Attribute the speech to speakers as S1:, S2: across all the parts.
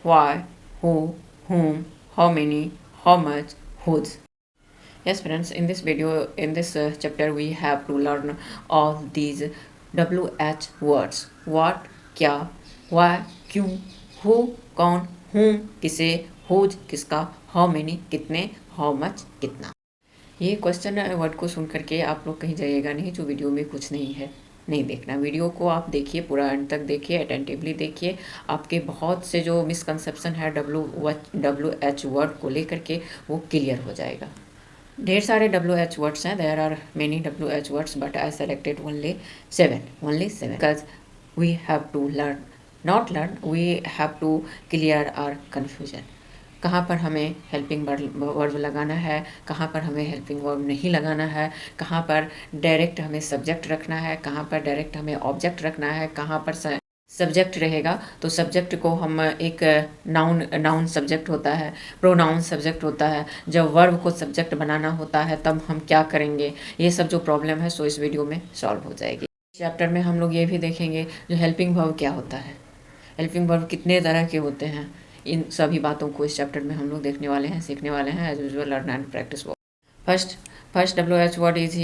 S1: why, who, whom, how many, how much, whose. Yes, friends, in this video, in this chapter, we have to learn all these WH words. What, क्या, why, क्यों, who, कौन, whom, किसे, whose, किसका, how many, कितने, how much, कितना। ये question word को सुन करके आप लोग कहीं जाइएगा नहीं जो वीडियो में कुछ नहीं है, नहीं देखना। वीडियो को आप देखिए, पूरा एंड तक देखिए, अटेंटिवली देखिए। आपके बहुत से जो मिसकंसेप्शन है WH वर्ड को लेकर के वो क्लियर हो जाएगा। ढेर सारे WH words हैं, there are many WH words, but I selected only seven, because we have to learn, not learn, we have to clear our confusion. कहाँ पर हमें हेल्पिंग वर्ब लगाना है, कहाँ पर हमें हेल्पिंग वर्ब नहीं लगाना है, कहाँ पर डायरेक्ट हमें सब्जेक्ट रखना है, कहाँ पर डायरेक्ट हमें ऑब्जेक्ट रखना है, कहाँ पर सब्जेक्ट रहेगा तो सब्जेक्ट को हम एक नाउन सब्जेक्ट होता है, प्रोनाउन सब्जेक्ट होता है। जब वर्ब को सब्जेक्ट बनाना होता है तब हम क्या करेंगे, ये सब जो प्रॉब्लम है सो इस वीडियो में सॉल्व हो जाएगी। चैप्टर में हम लोग ये भी देखेंगे जो हेल्पिंग वर्ब क्या होता है, हेल्पिंग वर्ब कितने तरह के होते हैं। इन सभी बातों को इस चैप्टर में हम लोग देखने वाले हैं, सीखने वाले हैं। As usual learn and practice. First WH word is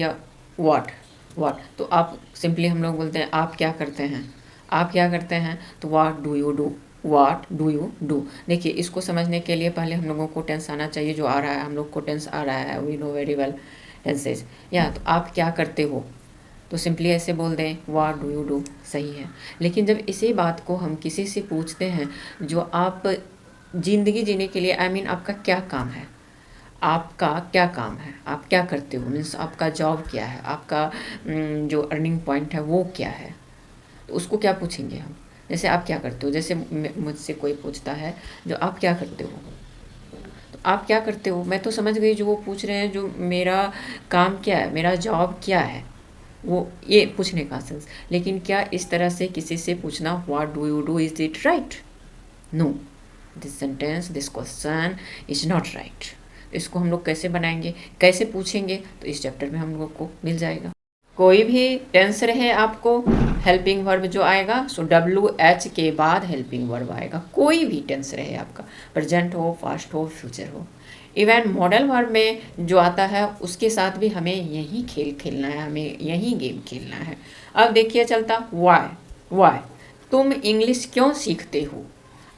S1: what. तो आप सिंपली हम लोग बोलते हैं आप क्या करते हैं, आप क्या करते हैं, तो what do you do, what do you do. देखिए, इसको समझने के लिए पहले हम लोगों को टेंस आना चाहिए, जो आ रहा है, हम लोग को टेंस आ रहा है, we know very well tenses. या तो आप क्या करते हो तो सिंपली ऐसे बोल दें व्हाट डू यू डू, सही है। लेकिन जब इसी बात को हम किसी से पूछते हैं जो आप ज़िंदगी जीने के लिए आपका क्या काम है, आपका क्या काम है, आप क्या करते हो, मीन्स आपका जॉब क्या है, आपका जो अर्निंग पॉइंट है वो क्या है, तो उसको क्या पूछेंगे हम। जैसे आप क्या करते हो, जैसे मुझसे कोई पूछता है जो आप क्या करते हो, तो आप क्या करते हो, मैं तो समझ गई जो वो पूछ रहे हैं जो मेरा काम क्या है, मेरा जॉब क्या है, वो ये पूछने का सेंस। लेकिन क्या इस तरह से किसी से पूछना what do you do, is it right? No, this sentence, this question is not right. इसको हम लोग कैसे बनाएंगे, कैसे पूछेंगे, तो इस चैप्टर में हम लोग को मिल जाएगा। कोई भी टेंस रहे आपको, हेल्पिंग वर्ब जो आएगा सो WH के बाद हेल्पिंग वर्ब आएगा। कोई भी टेंस रहे आपका, प्रेजेंट हो, पास्ट हो, फ्यूचर हो। इवन मॉडल वर्ब में जो आता है उसके साथ भी हमें यही खेल खेलना है, हमें यही गेम खेलना है। अब देखिए चलता वाई, तुम इंग्लिश क्यों सीखते हो,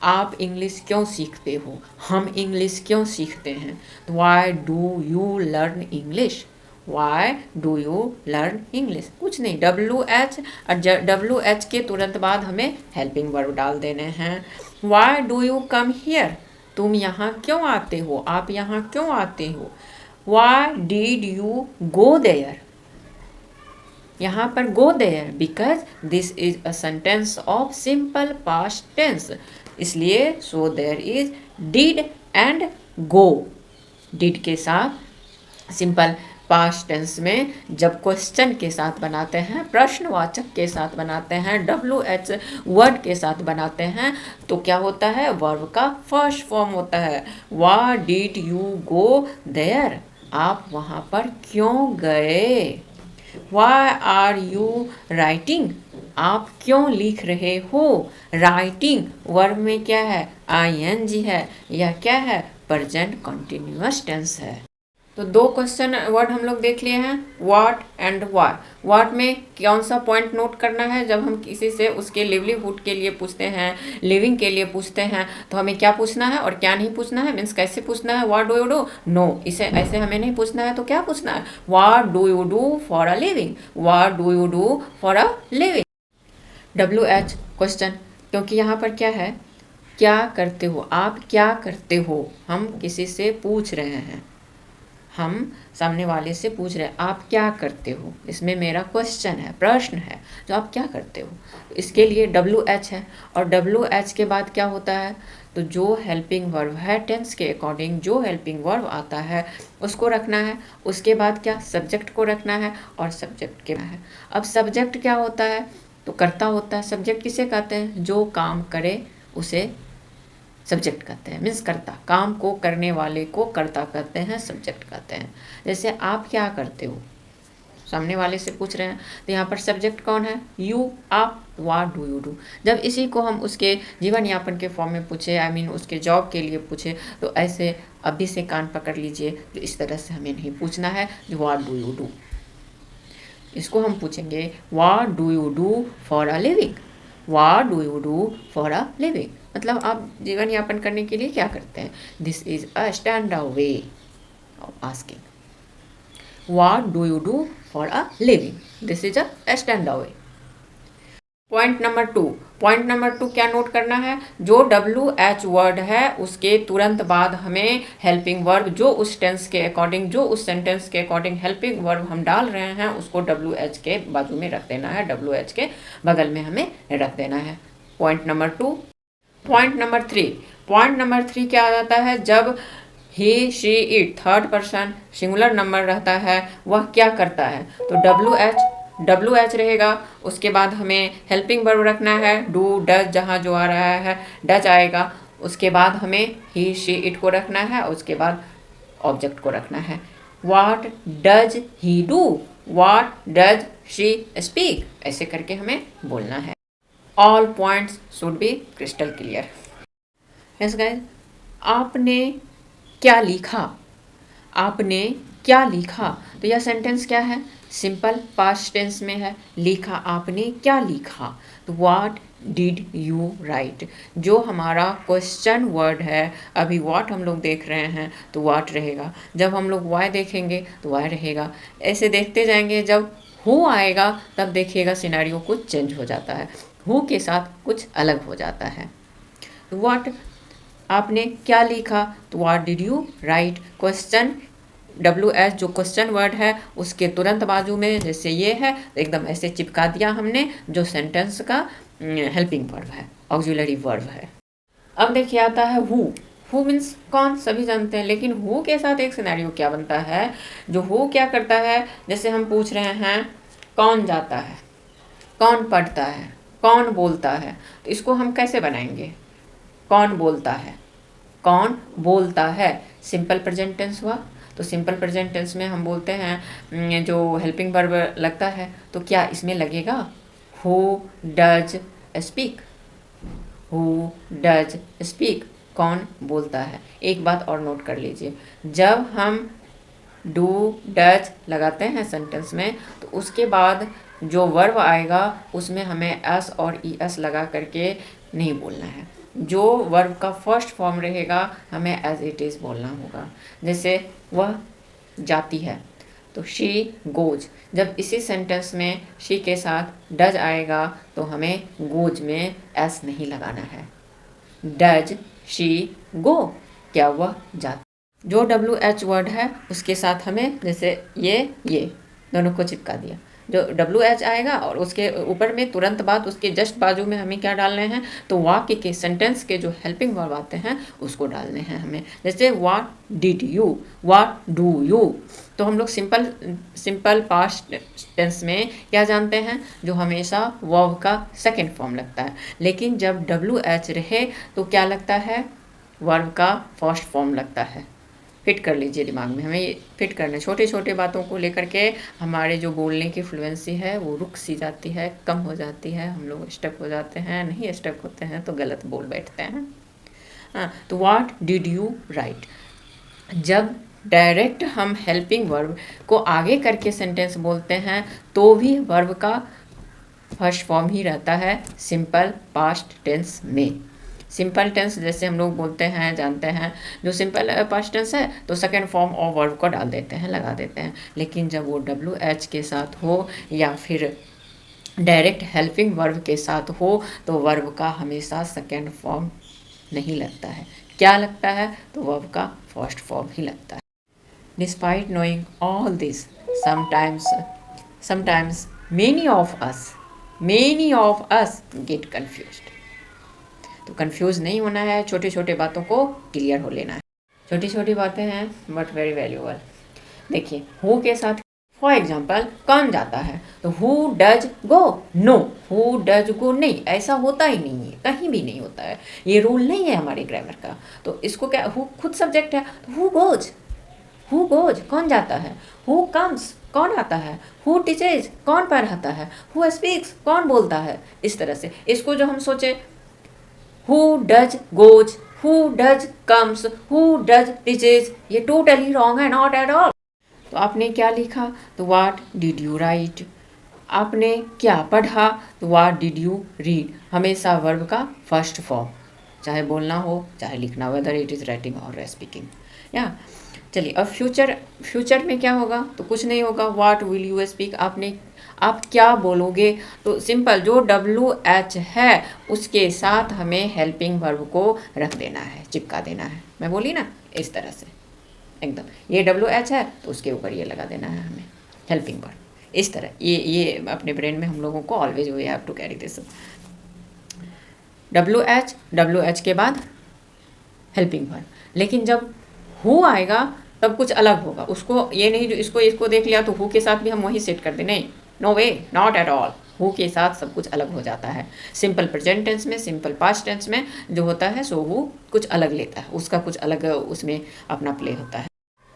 S1: आप इंग्लिश क्यों सीखते हो, हम इंग्लिश क्यों सीखते हैं। Why do you learn English, why do you learn English. कुछ नहीं, WH और WH के तुरंत बाद हमें हेल्पिंग वर्ब डाल देने हैं। Why do you come here, तुम यहाँ क्यों आते हो, आप यहाँ क्यों आते हो। Why did you go there, यहाँ पर go there, because this is a sentence of simple past tense, इसलिए so there is did and go. Did के साथ सिंपल पास्ट टेंस में जब क्वेश्चन के साथ बनाते हैं, प्रश्नवाचक के साथ बनाते हैं, WH वर्ड के साथ बनाते हैं, तो क्या होता है, वर्ब का फर्स्ट फॉर्म होता है। Why did you go there, आप वहाँ पर क्यों गए। Why are you writing, आप क्यों लिख रहे हो। राइटिंग वर्ब में क्या है, ING है, यह क्या है, प्रेजेंट कंटिन्यूअस टेंस है। तो दो क्वेश्चन वर्ड हम लोग देख लिए हैं, व्हाट एंड वाई। व्हाट में कौन सा पॉइंट नोट करना है, जब हम किसी से उसके लिवलीहुड के लिए पूछते हैं, लिविंग के लिए पूछते हैं, तो हमें क्या पूछना है और क्या नहीं पूछना है, मीन्स कैसे पूछना है। What do you do, no, इसे ऐसे हमें नहीं पूछना है, तो क्या पूछना है, what do you do for a living, what do you do for a living. WH question, क्योंकि यहाँ पर क्या है, क्या करते हो, आप क्या करते हो, हम किसी से पूछ रहे हैं, हम सामने वाले से पूछ रहे हैं आप क्या करते हो, इसमें मेरा क्वेश्चन है, प्रश्न है, जो आप क्या करते हो, इसके लिए WH है। और WH के बाद क्या होता है, तो जो हेल्पिंग वर्ब है टेंस के अकॉर्डिंग जो हेल्पिंग वर्ब आता है उसको रखना है। उसके बाद क्या, सब्जेक्ट को रखना है, और सब्जेक्ट के है। अब सब्जेक्ट क्या होता है, तो कर्ता होता है। सब्जेक्ट किसे कहते हैं, जो काम करे उसे सब्जेक्ट कहते हैं, मीन्स कर्ता, काम को करने वाले को कर्ता कहते हैं, सब्जेक्ट कहते हैं। जैसे आप क्या करते हो, सामने वाले से पूछ रहे हैं, तो यहाँ पर सब्जेक्ट कौन है, यू, आप, व्हाट डू यू डू। जब इसी को हम उसके जीवन यापन के फॉर्म में पूछे, आई मीन उसके जॉब के लिए पूछे, तो ऐसे अभी से कान पकड़ लीजिए, जो इस तरह से हमें नहीं पूछना है जो व्हाट डू यू डू। इसको हम पूछेंगे what do you do for a living, what do you do for a living, मतलब आप जीवन यापन करने के लिए क्या करते हैं। This is a standard way of asking what do you do for a living, this is a standard way. Point number two क्या नोट करना है, जो WH वर्ड है उसके तुरंत बाद हमें हेल्पिंग वर्ब, जो उस टेंस के अकॉर्डिंग, जो उस सेंटेंस के अकॉर्डिंग हेल्पिंग वर्ब हम डाल रहे हैं, उसको WH के बाजू में रख देना है, WH के बगल में हमें रख देना है। Point number 2। Point number three क्या आ जाता है, जब he, she, it third person singular number रहता है, वह क्या करता है, तो WH रहेगा। उसके बाद हमें हेल्पिंग वर्ब रखना है, डू, डज, जहाँ जो आ रहा है डज आएगा। उसके बाद हमें ही, शी, इट को रखना है, और उसके बाद ऑब्जेक्ट को रखना है। What does he do, what does she speak, ऐसे करके हमें बोलना है। All points should be crystal clear. Yes guys, आपने क्या लिखा, आपने क्या लिखा, तो यह सेंटेंस क्या है, सिंपल पास्ट टेंस में है, लिखा, आपने क्या लिखा, तो व्हाट डिड यू राइट। जो हमारा क्वेश्चन वर्ड है, अभी व्हाट हम लोग देख रहे हैं तो व्हाट रहेगा, जब हम लोग वाई देखेंगे तो वाई रहेगा, ऐसे देखते जाएंगे। जब हु आएगा तब देखिएगा सिनेरियो कुछ चेंज हो जाता है, हु के साथ कुछ अलग हो जाता है। व्हाट, आपने क्या लिखा, तो what did you right. Question WH जो क्वेश्चन वर्ड है उसके तुरंत बाजू में जैसे ये है, एकदम ऐसे चिपका दिया हमने, जो सेंटेंस का हेल्पिंग वर्ब है, ऑक्सिलरी वर्ब है। अब देखिए आता है हु मीन्स कौन, सभी जानते हैं, लेकिन हु के साथ एक सिनेरियो क्या बनता है, जो हु क्या करता है, जैसे हम पूछ रहे हैं कौन जाता है, कौन पढ़ता है, कौन बोलता है, तो इसको हम कैसे बनाएंगे, कौन बोलता है, कौन बोलता है, सिंपल प्रेजेंट टेंस हुआ। तो सिंपल प्रेजेंट टेंस में हम बोलते हैं जो हेल्पिंग वर्ब लगता है, तो क्या इसमें लगेगा, who does speak, who does speak, कौन बोलता है। एक बात और नोट कर लीजिए, जब हम डू डज लगाते हैं सेंटेंस में, तो उसके बाद जो वर्ब आएगा उसमें हमें एस और ES लगा करके नहीं बोलना है, जो वर्ब का फर्स्ट फॉर्म रहेगा हमें एज इट इज़ बोलना होगा। जैसे वह जाती है तो शी गोज, जब इसी सेंटेंस में शी के साथ डज आएगा तो हमें गोज में एस नहीं लगाना है, डज शी गो, क्या वह जाती। जो WH वर्ड है उसके साथ हमें जैसे ये दोनों को चिपका दिया, जो WH आएगा और उसके ऊपर में तुरंत बाद उसके जस्ट बाजू में हमें क्या डालने हैं, तो वाक्य के सेंटेंस के जो हेल्पिंग वर्ब आते हैं उसको डालने हैं हमें। जैसे what did you, what do you, तो हम लोग सिंपल पास्ट टेंस में क्या जानते हैं, जो हमेशा वर्ब का सेकेंड फॉर्म लगता है, लेकिन जब WH रहे तो क्या लगता है, वर्ब का फर्स्ट फॉर्म लगता है। फिट कर लीजिए दिमाग में, हमें फिट करना, छोटे छोटे बातों को लेकर के हमारे जो बोलने की फ्लुएंसी है वो रुक सी जाती है, कम हो जाती है, हम लोग स्टक हो जाते हैं, नहीं स्टक होते हैं तो गलत बोल बैठते हैं। तो व्हाट डिड यू राइट, जब डायरेक्ट हम हेल्पिंग वर्ब को आगे करके सेंटेंस बोलते हैं तो भी वर्ब का फर्स्ट फॉर्म ही रहता है सिंपल पास्ट टेंस में। सिंपल टेंस जैसे हम लोग बोलते हैं, जानते हैं, जो सिंपल पास्ट टेंस है तो सेकेंड फॉर्म और वर्ब को डाल देते हैं, लगा देते हैं, लेकिन जब वो WH के साथ हो या फिर डायरेक्ट हेल्पिंग वर्ब के साथ हो तो वर्ब का हमेशा सेकेंड फॉर्म नहीं लगता है, क्या लगता है, तो वर्ब का फर्स्ट फॉर्म ही लगता है। Despite knowing all this, sometimes many of us get confused। तो कंफ्यूज नहीं होना है, छोटे छोटे बातों को क्लियर हो लेना है, छोटी छोटी बातें हैं बट वेरी वैल्यूएबल। देखिए हु के साथ फॉर एग्जाम्पल कौन जाता है, तो who does go, no, who does go नहीं, ऐसा होता ही नहीं है, कहीं भी नहीं होता है, ये रूल नहीं है हमारे ग्रामर का। तो इसको क्या, हु खुद सब्जेक्ट है, तो हु गोज कौन जाता है, हु कम्स कौन आता है, हु टीचेज कौन पढ़ाता है, हु स्पीक्स कौन बोलता है। इस तरह से इसको जो हम सोचे who does goes, who does comes, who does teaches, ये टोटली रॉन्ग है, नॉट एट ऑल। तो आपने क्या लिखा, तो व्हाट डिड यू राइट। आपने क्या पढ़ा, तो व्हाट डिड यू रीड। हमेशा वर्ब का फर्स्ट फॉर्म, चाहे बोलना हो चाहे लिखना, वेदर इट इज़ राइटिंग और स्पीकिंग। या चलिए अब फ्यूचर में क्या होगा, तो कुछ नहीं होगा, व्हाट विल यू स्पीक। आप क्या बोलोगे, तो सिंपल जो WH है उसके साथ हमें हेल्पिंग वर्ब को रख देना है, चिपका देना है। मैं बोली ना इस तरह से एकदम, ये WH है तो उसके ऊपर ये लगा देना है हमें हेल्पिंग वर्ब। इस तरह ये अपने ब्रेन में हम लोगों को always we have to carry this. WH के बाद हेल्पिंग वर्ब। लेकिन जब हु आएगा तब कुछ अलग होगा, उसको ये नहीं जो इसको देख लिया तो हु के साथ भी हम वही सेट कर दें, नहीं, no way, not at all. Who के साथ सब कुछ अलग हो जाता है। सिंपल प्रेजेंट टेंस में, सिंपल पास्ट टेंस में जो होता है सो हु कुछ अलग लेता है, उसका कुछ अलग उसमें अपना प्ले होता है।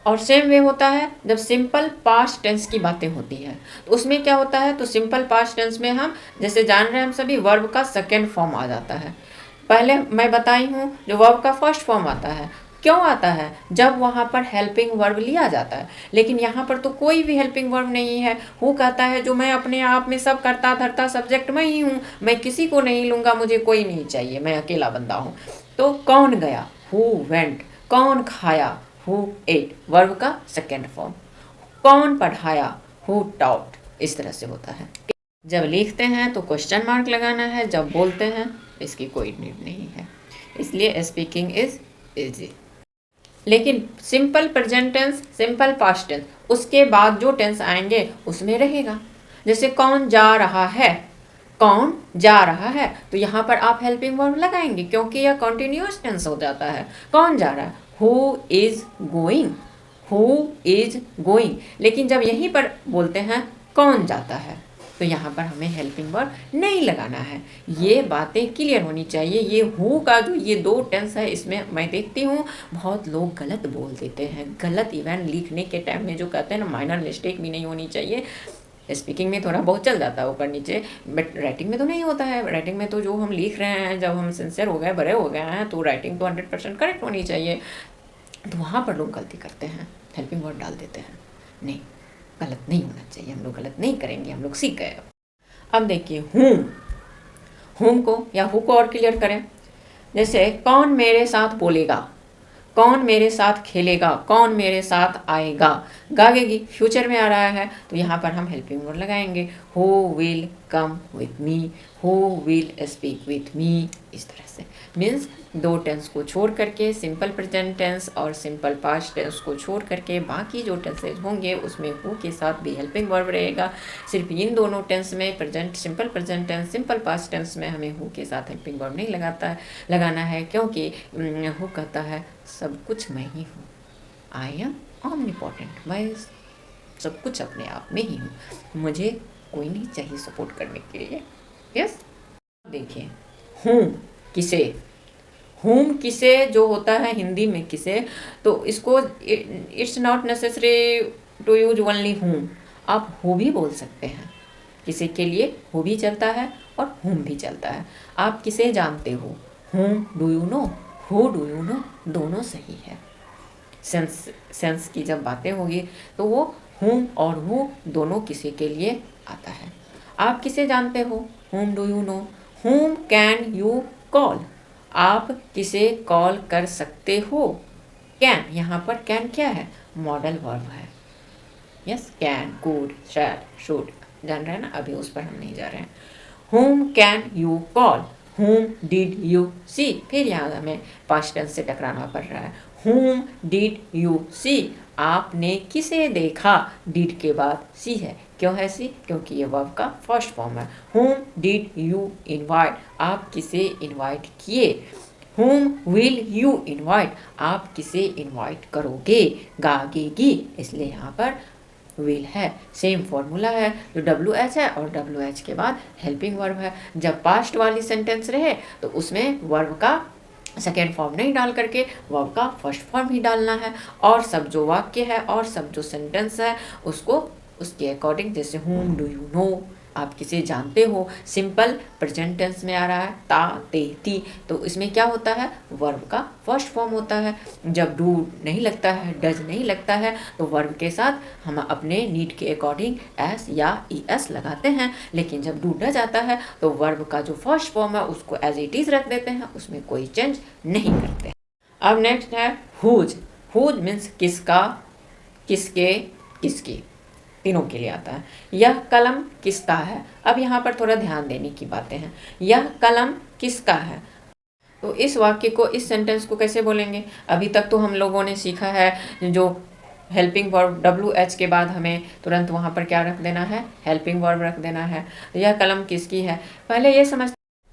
S1: और सेम वे होता है जब सिंपल पास्ट टेंस की बातें होती है, तो उसमें क्या होता है, तो सिंपल पास्ट टेंस में हम जैसे जान रहे हैं हम सभी, वर्ब का सेकेंड फॉर्म आ जाता है। पहले मैं बताई हूँ जो वर्ब का फर्स्ट फॉर्म आता है, क्यों आता है, जब वहाँ पर हेल्पिंग वर्ब लिया जाता है। लेकिन यहाँ पर तो कोई भी हेल्पिंग वर्ब नहीं है। हु कहता है जो मैं अपने आप में सब करता धरता सब्जेक्ट मैं ही हूँ, मैं किसी को नहीं लूँगा, मुझे कोई नहीं चाहिए, मैं अकेला बंदा हूँ। तो कौन गया, हु वेंट। कौन खाया, हु एट, वर्ब का सेकेंड फॉर्म। कौन पढ़ाया, हु टॉट। इस तरह से होता है। जब लिखते हैं तो क्वेश्चन मार्क लगाना है, जब बोलते हैं इसकी कोई नीड नहीं है, इसलिए स्पीकिंग इज इजी। लेकिन simple present tense, simple past tense, उसके बाद जो टेंस आएंगे उसमें रहेगा। जैसे कौन जा रहा है, कौन जा रहा है, तो यहाँ पर आप हेल्पिंग वर्ब लगाएंगे क्योंकि यह कंटिन्यूअस टेंस हो जाता है। कौन जा रहा है, who is going, who is going. लेकिन जब यहीं पर बोलते हैं कौन जाता है, तो यहाँ पर हमें हेल्पिंग वर्ब नहीं लगाना है। ये बातें क्लियर होनी चाहिए। ये हु का जो ये दो टेंस है, इसमें मैं देखती हूँ बहुत लोग गलत बोल देते हैं, गलत इवन लिखने के टाइम में जो कहते हैं ना, माइनर मिस्टेक भी नहीं होनी चाहिए। स्पीकिंग में थोड़ा बहुत चल जाता है ऊपर नीचे, बट राइटिंग में तो नहीं होता है। राइटिंग में तो जो हम लिख रहे हैं, जब हम सिंसियर हो गए, बड़े हो गए हैं, तो राइटिंग तो 100% करेक्ट होनी चाहिए। तो वहाँ पर लोग गलती करते हैं, हेल्पिंग वर्ड डाल देते हैं। नहीं, गलत नहीं होना चाहिए, हम लोग गलत नहीं करेंगे, हम लोग सीख गए। अब देखिए होम को या हु को और क्लियर करें। जैसे कौन मेरे साथ बोलेगा, कौन मेरे साथ खेलेगा, कौन मेरे साथ आएगा। गागेगी फ्यूचर में आ रहा है, तो यहाँ पर हम हेल्पिंग वर्ड लगाएंगे, who will come with me, who will speak with me. इस तरह से मीन्स दो टेंस को छोड़ करके, सिंपल प्रेजेंट टेंस और सिंपल पास्ट टेंस को छोड़ करके बाकी जो टेंसेज होंगे उसमें हु के साथ भी हेल्पिंग वर्ब रहेगा। सिर्फ इन दोनों टेंस में, present simple present tense, simple past tense में हमें हु के साथ हेल्पिंग वर्ब नहीं लगाना है, क्योंकि हु कहता है सब कुछ मैं ही हूँ, आई एम ऑमनिपोटेंट, मैं सब कुछ अपने आप में ही हूँ, मुझे कोई नहीं चाहिए सपोर्ट करने के लिए। यस, देखिए होम किसे जो होता है हिंदी में किसे, तो इसको it's not necessary to use only whom, आप हु भी बोल सकते हैं। किसी के लिए हु भी चलता है और होम भी चलता है। आप किसे जानते हो, home do you know, who do you know, दोनों सही है। सेंस की जब बातें होगी तो वो होम और हु दोनों किसी के लिए आता है। आप किसे जानते हो, home do you know, home can you call, आप किसे कॉल कर सकते हो। कैन, यहाँ पर कैन क्या है, मॉडल वर्ब है। Yes, can, could, shall, should, जान रहे हैं ना, अभी उस पर हम नहीं जा रहे हैं। Whom can you call, whom did you see, फिर यहाँ हमें पास्ट टेंस से टकराना पड़ रहा है। होम डिड यू सी, आपने किसे देखा, डिड के बाद सी है, क्यों है सी, क्योंकि ये वर्ब का फर्स्ट फॉर्म है। होम डिड यू इनवाइट, आप किसे इनवाइट किए। होम विल यू इनवाइट, आप किसे इनवाइट करोगे, गागेगी, इसलिए यहाँ पर विल है। सेम फॉर्मूला है, जो WH है और WH के बाद हेल्पिंग वर्ब है। जब पास्ट वाली सेंटेंस रहे तो उसमें वर्ब का सेकेंड फॉर्म नहीं डाल करके वर्ब का फर्स्ट फॉर्म ही डालना है, और सब जो वाक्य है और सब जो सेंटेंस है उसको उसके अकॉर्डिंग, जैसे whom do you know, आप किसे जानते हो, सिंपल प्रेजेंट टेंस में आ रहा है ता ते ती, तो इसमें क्या होता है, वर्ब का फर्स्ट फॉर्म होता है। जब डू नहीं लगता है, डज नहीं लगता है, तो वर्ब के साथ हम अपने नीड के अकॉर्डिंग एस या ई एस लगाते हैं। लेकिन जब डू डज आता है तो वर्ब का जो फर्स्ट फॉर्म है उसको एज इट इज रख देते हैं, उसमें कोई चेंज नहीं करते। अब नेक्स्ट है हुज। हुज मीन्स किसका, किसके, किसकी, तीनों के लिए आता है। यह कलम किसका है। अब यहाँ पर थोड़ा ध्यान देने की बातें हैं। यह कलम किसका है, तो इस वाक्य को, इस सेंटेंस को कैसे बोलेंगे। अभी तक तो हम लोगों ने सीखा है जो हेल्पिंग वर्ब WH के बाद हमें तुरंत वहाँ पर क्या रख देना है, हेल्पिंग वर्ब रख देना है। यह कलम किसकी है, पहले ये समझ,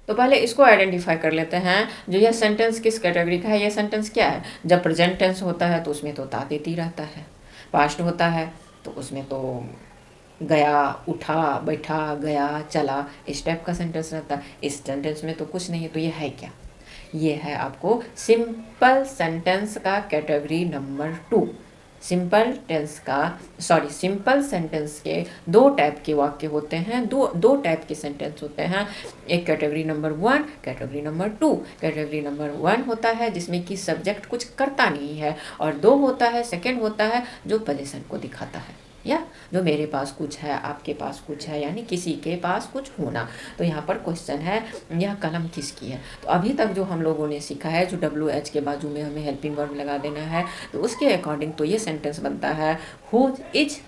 S1: तो पहले इसको आइडेंटिफाई कर लेते हैं, जो यह सेंटेंस किस कैटेगरी का है। यह सेंटेंस क्या है, जब प्रेजेंट टेंस होता है तो उसमें तो ता देती रहता है, पास्ट होता है तो उसमें तो गया, उठा, बैठा, गया, चला, इस टाइप का सेंटेंस रहता है। इस सेंटेंस में तो कुछ नहीं है, तो ये है क्या, ये है आपको सिंपल सेंटेंस का कैटेगरी नंबर 2। सिंपल टेंस का, सॉरी, सिंपल सेंटेंस के दो टाइप के वाक्य होते हैं, दो टाइप के सेंटेंस होते हैं। एक category number 1, category number 2। Category number 1 होता है जिसमें कि सब्जेक्ट कुछ करता नहीं है, और 2 होता है, सेकंड होता है जो पोजीशन को दिखाता है, या जो मेरे पास कुछ है, आपके पास कुछ है, यानी किसी के पास कुछ होना। तो यहाँ पर क्वेश्चन है यह कलम किसकी है। तो अभी तक जो हम लोगों ने सीखा है, जो WH के बाजू में हमें हेल्पिंग वर्ब लगा देना है, तो उसके अकॉर्डिंग तो ये सेंटेंस बनता है हुज इज,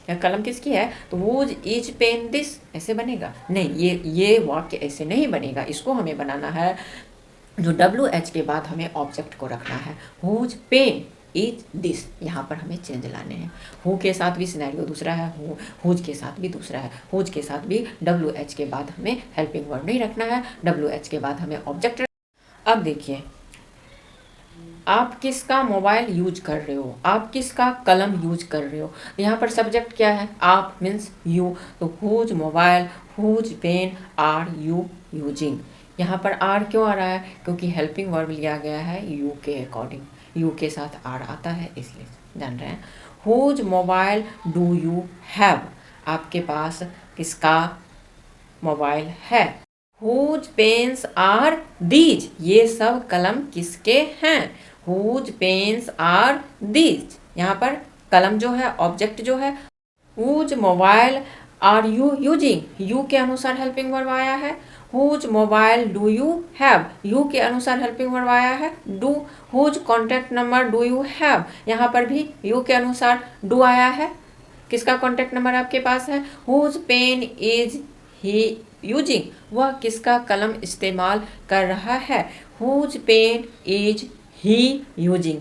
S1: यह कलम किसकी है, तो हुज इज पेन दिस, ऐसे बनेगा नहीं, ये वाक्य ऐसे नहीं बनेगा। इसको हमें बनाना है, जो WH के बाद हमें ऑब्जेक्ट को रखना है, हुज पेन इज दिस, यहाँ पर हमें चेंज लाने हैं। हु के साथ भी सिनेरियो दूसरा है, हुज के साथ भी दूसरा है। हुज के साथ भी WH के बाद हमें हेल्पिंग वर्ब नहीं रखना है, WH के बाद हमें ऑब्जेक्ट। अब देखिए, आप किसका मोबाइल यूज कर रहे हो, आप किसका कलम यूज कर रहे हो। यहाँ पर सब्जेक्ट क्या है, आप मीन्स यू, तो whose mobile, whose pen are you using. यहाँ पर आर क्यों आ रहा है, क्योंकि हेल्पिंग वर्ब लिया गया है यू के अकॉर्डिंग, यू के साथ आर आता है, इसलिए जान रहे हैं। Whose mobile do you have, आपके पास किसका मोबाइल है। हुज पेन्स आर दीज, ये सब कलम किसके हैं, हुज पेन्स आर दीज। यहाँ पर कलम जो है, ऑब्जेक्ट जो है, whose mobile are you using, you के अनुसार हेल्पिंग वर्ब आया है। Whose mobile do you have, you के अनुसार हेल्पिंग वर्ब आया है do. Whose contact number do you have, यहाँ पर भी यू के अनुसार डू आया है। किसका कॉन्टैक्ट नंबर आपके पास है, whose pen is he using, वह किसका कलम इस्तेमाल कर रहा है, whose pen is he using.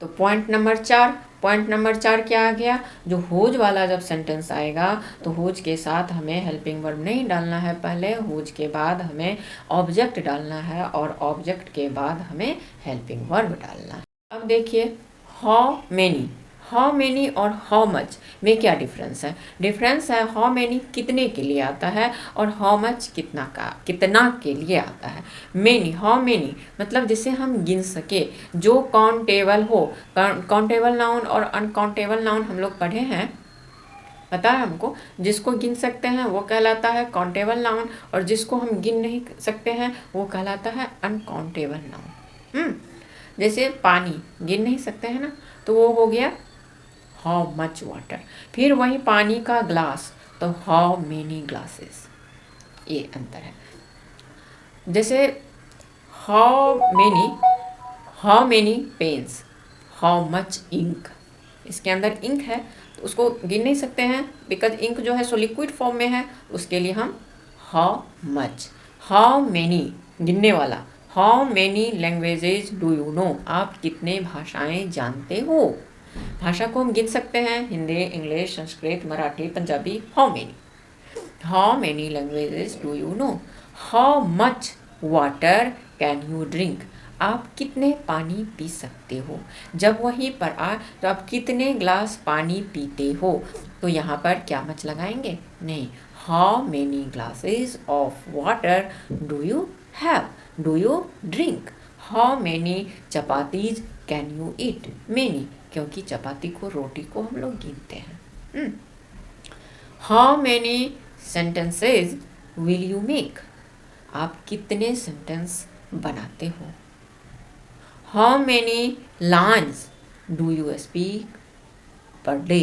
S1: तो पॉइंट नंबर 4 क्या आ गया, जो हुज वाला जब सेंटेंस आएगा तो हुज के साथ हमें हेल्पिंग वर्ब नहीं डालना है, पहले हुज के बाद हमें ऑब्जेक्ट डालना है, और ऑब्जेक्ट के बाद हमें हेल्पिंग वर्ब डालना है। अब देखिए, हाउ मेनी और हाउ मच में क्या डिफरेंस है। डिफरेंस है, हाउ मेनी कितने के लिए आता है, और हाउ मच कितना के लिए आता है। मेनी, हाउ मेनी मतलब जिसे हम गिन सके, जो काउंटेबल हो। काउंटेबल नाउन और अनकाउंटेबल नाउन हम लोग पढ़े हैं, पता है हमको। जिसको गिन सकते हैं वो कहलाता है काउंटेबल नाउन, और जिसको हम गिन नहीं सकते हैं वो कहलाता है अनकाउंटेबल नाउन। जैसे पानी गिन नहीं सकते हैं ना, तो वो हो गया हाउ मच वाटर। फिर वही पानी का ग्लास, तो हाउ मेनी ग्लासेस, ये अंतर है। जैसे how many pens, how much ink, इसके अंदर इंक है तो उसको गिन नहीं सकते हैं, बिकॉज इंक जो है सो लिक्विड फॉर्म में है, उसके लिए हम हाउ मच। हाउ मेनी गिनने वाला, how many languages do you know, आप कितने भाषाएं जानते हो। भाषा को हम गिन सकते हैं, Hindi, English, Sanskrit, Marathi, Punjabi. How many languages do you know. How much water can you drink, आप कितने पानी पी सकते हो। जब वहीं पर तो आप कितने ग्लास पानी पीते हो, तो यहाँ पर क्या मच लगाएंगे, नहीं, how many glasses of water do you have, do you drink. How many chapatis can you eat, many, क्योंकि चपाती को, रोटी को हम लोग गिनते हैं। How many sentences will you make? आप कितने सेंटेंस बनाते हो? How many lines do you speak per day?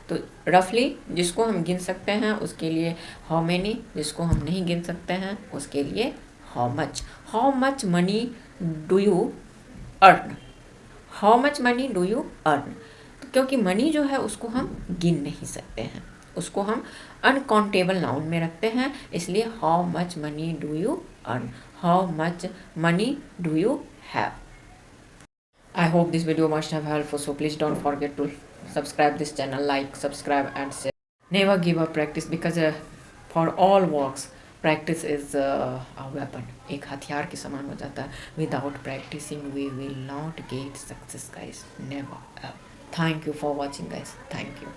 S1: तो रफली जिसको हम गिन सकते हैं उसके लिए हाउ मैनी, जिसको हम नहीं गिन सकते हैं उसके लिए how much money do you earn? How much money do you earn? क्योंकि मनी जो है उसको हम गिन नहीं सकते हैं, उसको हम अनकाउंटेबल नाउन में रखते हैं, इसलिए how much money do you earn, how much money do you have. I hope this video must have helpful, so please don't forget to subscribe this channel, like, subscribe and share. Never give up practice because for all works practice is a weapon. एक हथियार के समान हो जाता है. Without practicing we will not get success guys, never ever. Thank you for watching guys, thank you.